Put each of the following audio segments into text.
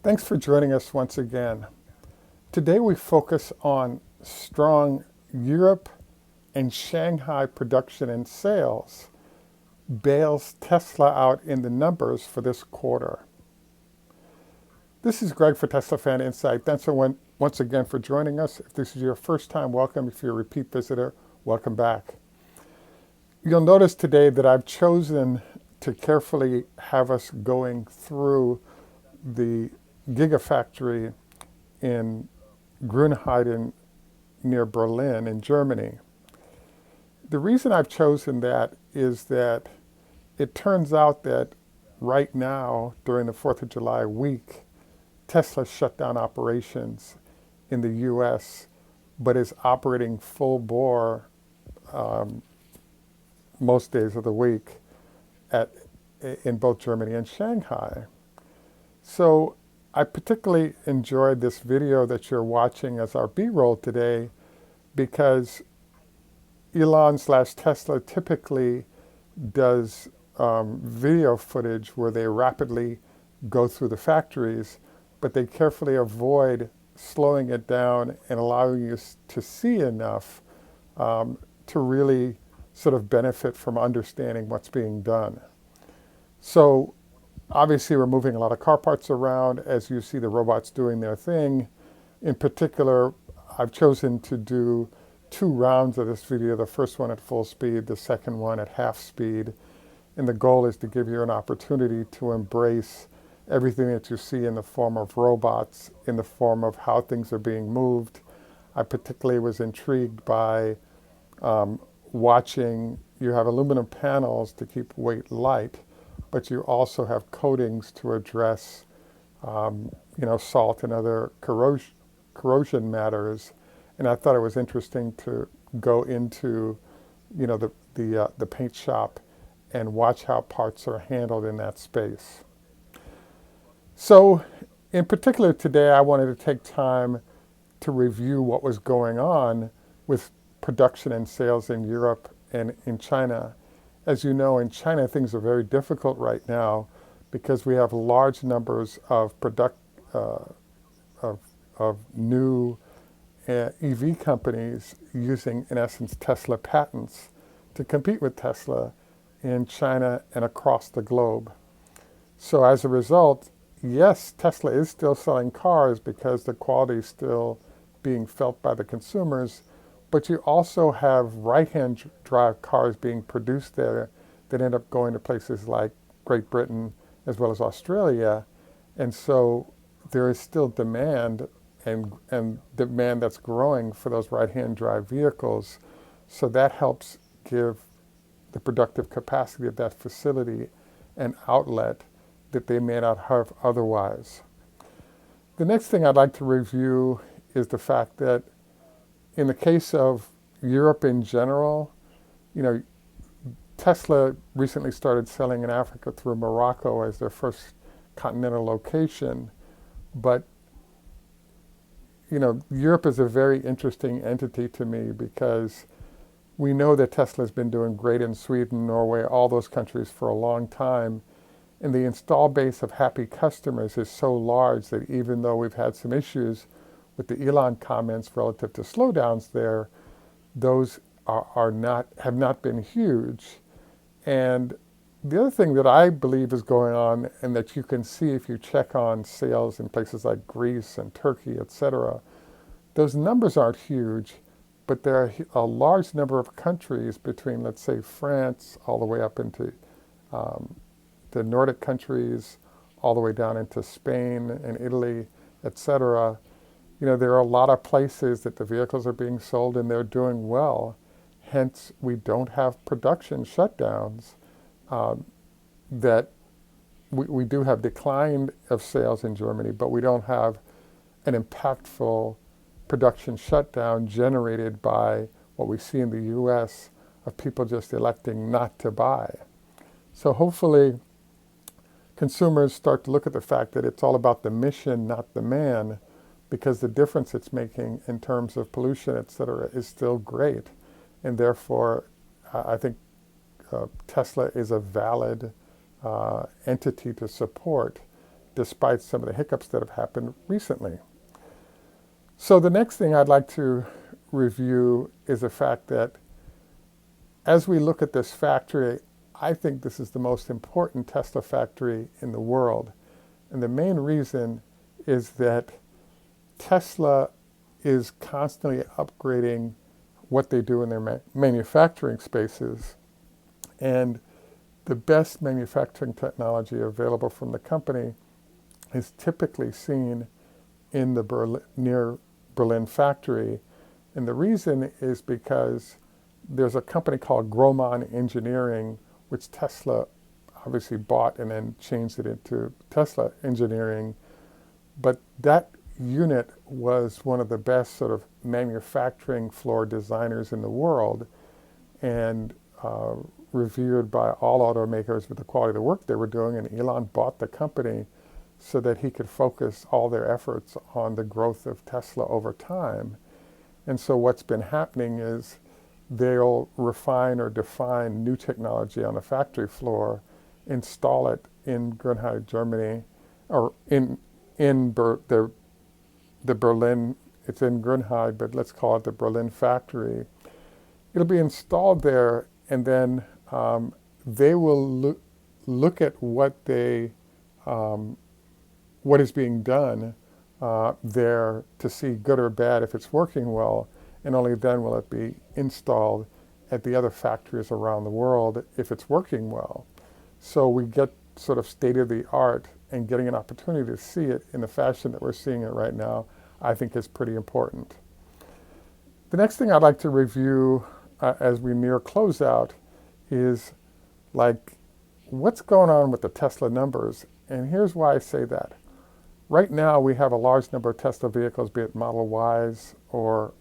Thanks for joining us once again. Today we focus on strong Europe and Shanghai production and sales bails Tesla out in the numbers for this quarter. This is Greg for Teslafaninsight. Thanks once again for joining us. If this is your first time, welcome. If you're a repeat visitor, welcome back. You'll notice today that I've chosen to carefully have us going through the Gigafactory in Grünheide near Berlin in Germany. The reason I've chosen that is that it turns out that right now, during the 4th of July week, Tesla shut down operations in the US, but is operating full bore most days of the week in both Germany and Shanghai. So I particularly enjoyed this video that you're watching as our B-roll today because Elon/Tesla typically does video footage where they rapidly go through the factories, but they carefully avoid slowing it down and allowing you to see enough to really sort of benefit from understanding what's being done. So obviously we're moving a lot of car parts around as you see the robots doing their thing. In particular, I've chosen to do 2 rounds of this video, the first one at full speed, the second one at half speed. And the goal is to give you an opportunity to embrace everything that you see in the form of robots, in the form of how things are being moved. I particularly was intrigued by watching, you have aluminum panels to keep weight light, but you also have coatings to address salt and other corrosion matters. And I thought it was interesting to go into the paint shop and watch how parts are handled in that space. So in particular today, I wanted to take time to review what was going on with production and sales in Europe and in China. As you know, in China, things are very difficult right now because we have large numbers of new EV companies using, in essence, Tesla patents to compete with Tesla in China and across the globe. So as a result, yes, Tesla is still selling cars because the quality is still being felt by the consumers, but you also have right-hand drive cars being produced there that end up going to places like Great Britain as well as Australia. And so there is still demand and demand that's growing for those right-hand drive vehicles. So that helps give the productive capacity of that facility an outlet that they may not have otherwise. The next thing I'd like to review is the fact that in the case of Europe in general, Tesla recently started selling in Africa through Morocco as their first continental location. But, Europe is a very interesting entity to me because we know that Tesla has been doing great in Sweden, Norway, all those countries for a long time. And the install base of happy customers is so large that even though we've had some issues with the Elon comments relative to slowdowns there, those have not been huge. And the other thing that I believe is going on, and that you can see if you check on sales in places like Greece and Turkey, etc., those numbers aren't huge, but there are a large number of countries between, let's say, France, all the way up into the Nordic countries, all the way down into Spain and Italy, etc. There are a lot of places that the vehicles are being sold and they're doing well. Hence, we don't have production shutdowns. That we do have decline of sales in Germany, but we don't have an impactful production shutdown generated by what we see in the US of people just electing not to buy. So hopefully consumers start to look at the fact that it's all about the mission, not the man, because the difference it's making in terms of pollution, et cetera, is still great. And therefore, I think Tesla is a valid entity to support despite some of the hiccups that have happened recently. So the next thing I'd like to review is the fact that as we look at this factory, I think this is the most important Tesla factory in the world. And the main reason is that Tesla is constantly upgrading what they do in their manufacturing spaces. And the best manufacturing technology available from the company is typically seen in the near Berlin factory. And the reason is because there's a company called Grohmann Engineering, which Tesla obviously bought and then changed it into Tesla Engineering. But that unit was one of the best sort of manufacturing floor designers in the world, and revered by all automakers with the quality of the work they were doing. And Elon bought the company so that he could focus all their efforts on the growth of Tesla over time. And so what's been happening is they'll refine or define new technology on the factory floor, install it in Grünheide, Germany, or in the Berlin, it's in Grünheide, but let's call it the Berlin factory. It'll be installed there, and then they will look at what is being done there to see good or bad if it's working well, and only then will it be installed at the other factories around the world if it's working well. So we get sort of state of the art, and getting an opportunity to see it in the fashion that we're seeing it right now, I think is pretty important. The next thing I'd like to review as we near closeout is like what's going on with the Tesla numbers. And here's why I say that. Right now we have a large number of Tesla vehicles, be it Model Ys or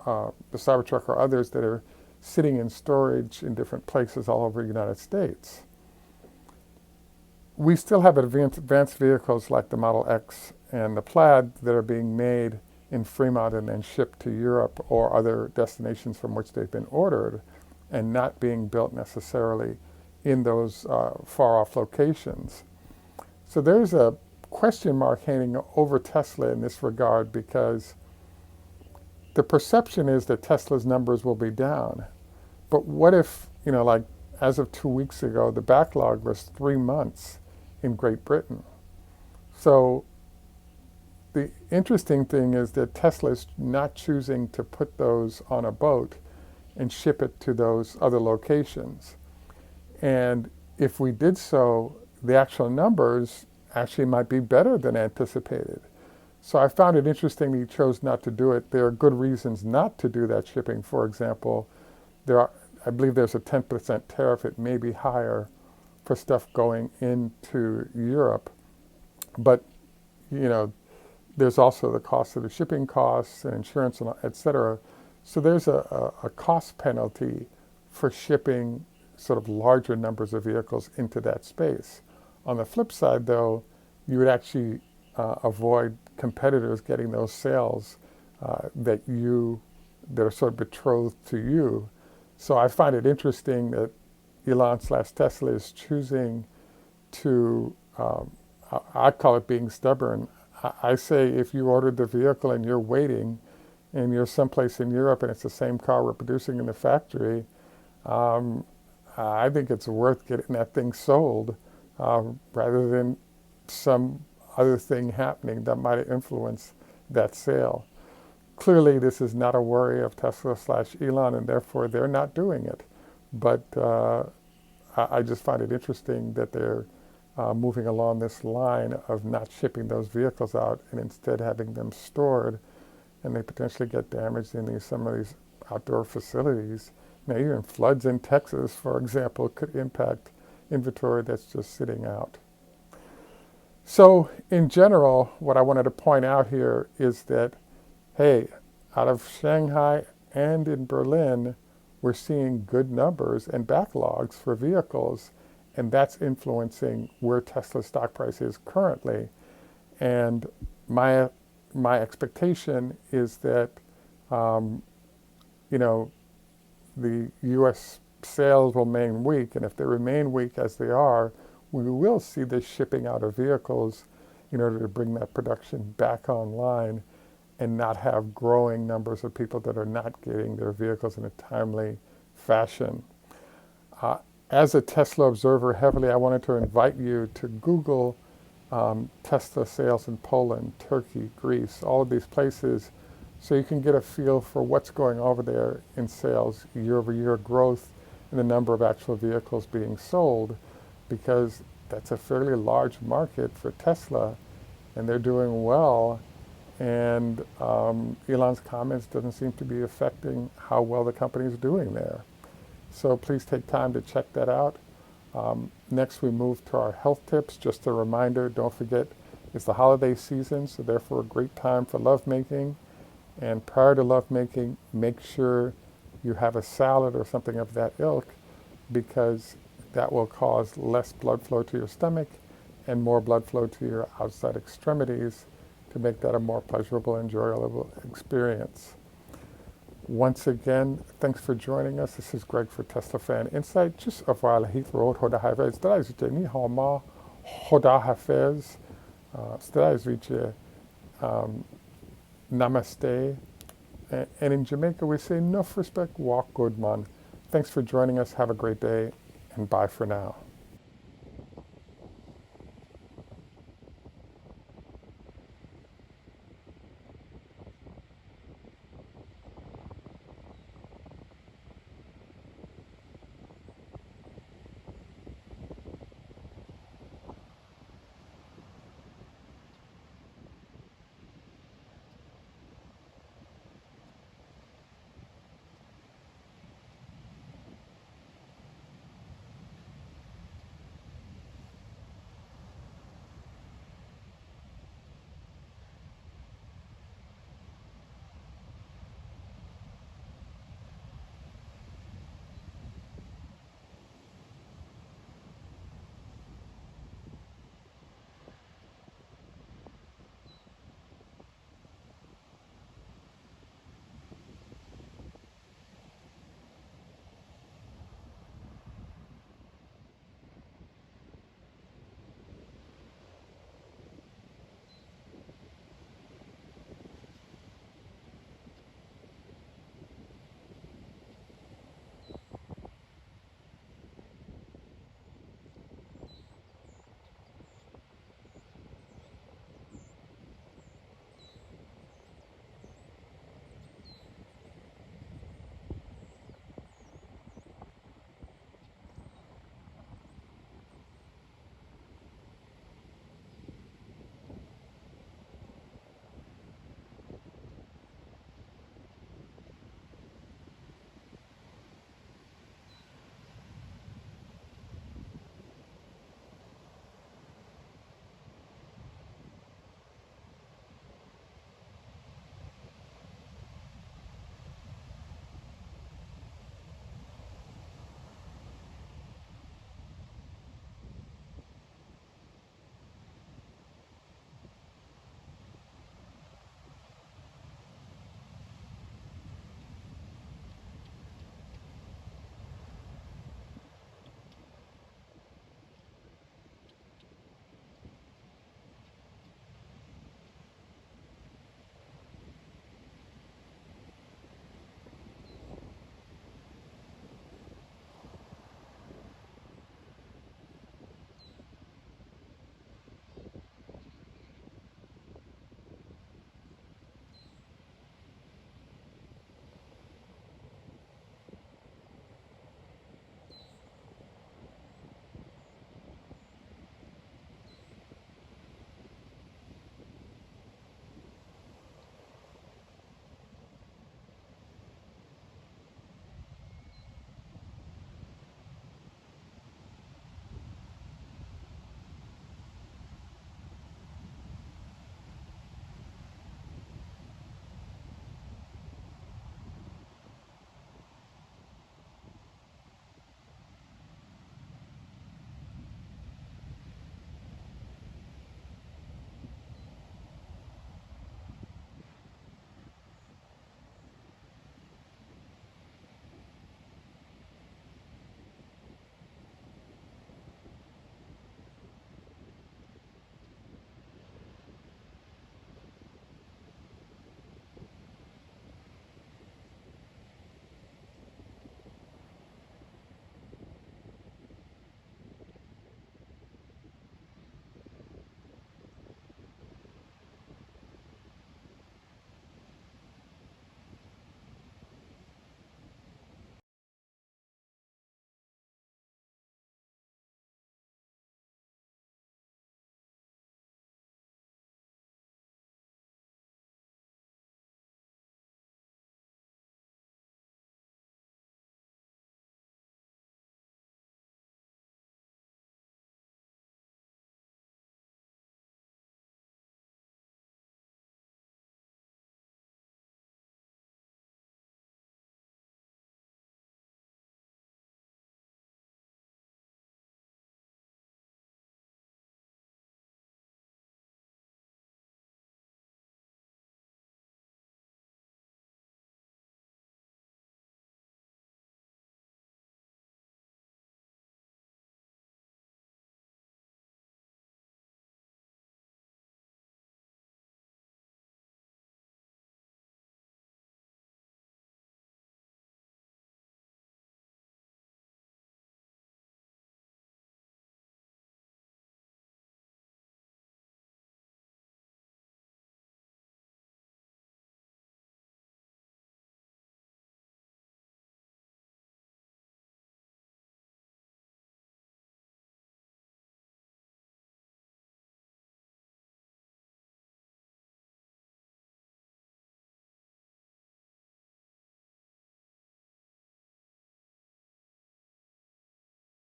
the Cybertruck or others, that are sitting in storage in different places all over the United States. We still have advanced vehicles like the Model X and the Plaid that are being made in Fremont and then shipped to Europe or other destinations from which they've been ordered, and not being built necessarily in those far-off locations. So there's a question mark hanging over Tesla in this regard, because the perception is that Tesla's numbers will be down. But what if, like as of 2 weeks ago, the backlog was 3 months in Great Britain. So the interesting thing is that Tesla is not choosing to put those on a boat and ship it to those other locations. And if we did so, the actual numbers actually might be better than anticipated. So I found it interesting that he chose not to do it. There are good reasons not to do that shipping. For example, I believe there's a 10% tariff. It may be higher for stuff going into Europe. But, there's also the cost of the shipping costs and insurance, and et cetera. So there's a cost penalty for shipping sort of larger numbers of vehicles into that space. On the flip side, though, you would actually avoid competitors getting those sales that are sort of betrothed to you. So I find it interesting that Elon/Tesla is choosing to, I call it being stubborn. I say if you ordered the vehicle and you're waiting, and you're someplace in Europe and it's the same car we're producing in the factory, I think it's worth getting that thing sold rather than some other thing happening that might influence that sale. Clearly, this is not a worry of Tesla/Elon, and therefore they're not doing it. But I just find it interesting that they're moving along this line of not shipping those vehicles out and instead having them stored, and they potentially get damaged in some of these outdoor facilities. Now, even floods in Texas, for example, could impact inventory that's just sitting out. So in general, what I wanted to point out here is that, hey, out of Shanghai and in Berlin, we're seeing good numbers and backlogs for vehicles, and that's influencing where Tesla's stock price is currently. And my expectation is that, the U.S. sales will remain weak, and if they remain weak as they are, we will see this shipping out of vehicles in order to bring that production back online and not have growing numbers of people that are not getting their vehicles in a timely fashion. As a Tesla observer heavily, I wanted to invite you to Google Tesla sales in Poland, Turkey, Greece, all of these places, so you can get a feel for what's going over there in sales, year-over-year growth in the number of actual vehicles being sold, because that's a fairly large market for Tesla, and they're doing well. And Elon's comments doesn't seem to be affecting how well the company is doing there. So please take time to check that out. Next, we move to our health tips. Just a reminder, don't forget, it's the holiday season, so therefore a great time for lovemaking. And prior to lovemaking, make sure you have a salad or something of that ilk, because that will cause less blood flow to your stomach and more blood flow to your outside extremities to make that a more pleasurable, enjoyable experience. Once again, thanks for joining us. This is Greg for Teslafaninsight. Just a while Heath Road, Hoda Hafez. That is Jenny Homa, Hoda Hafez. That is Namaste. And in Jamaica, we say, enough respect, walk good, man. Thanks for joining us. Have a great day, and bye for now.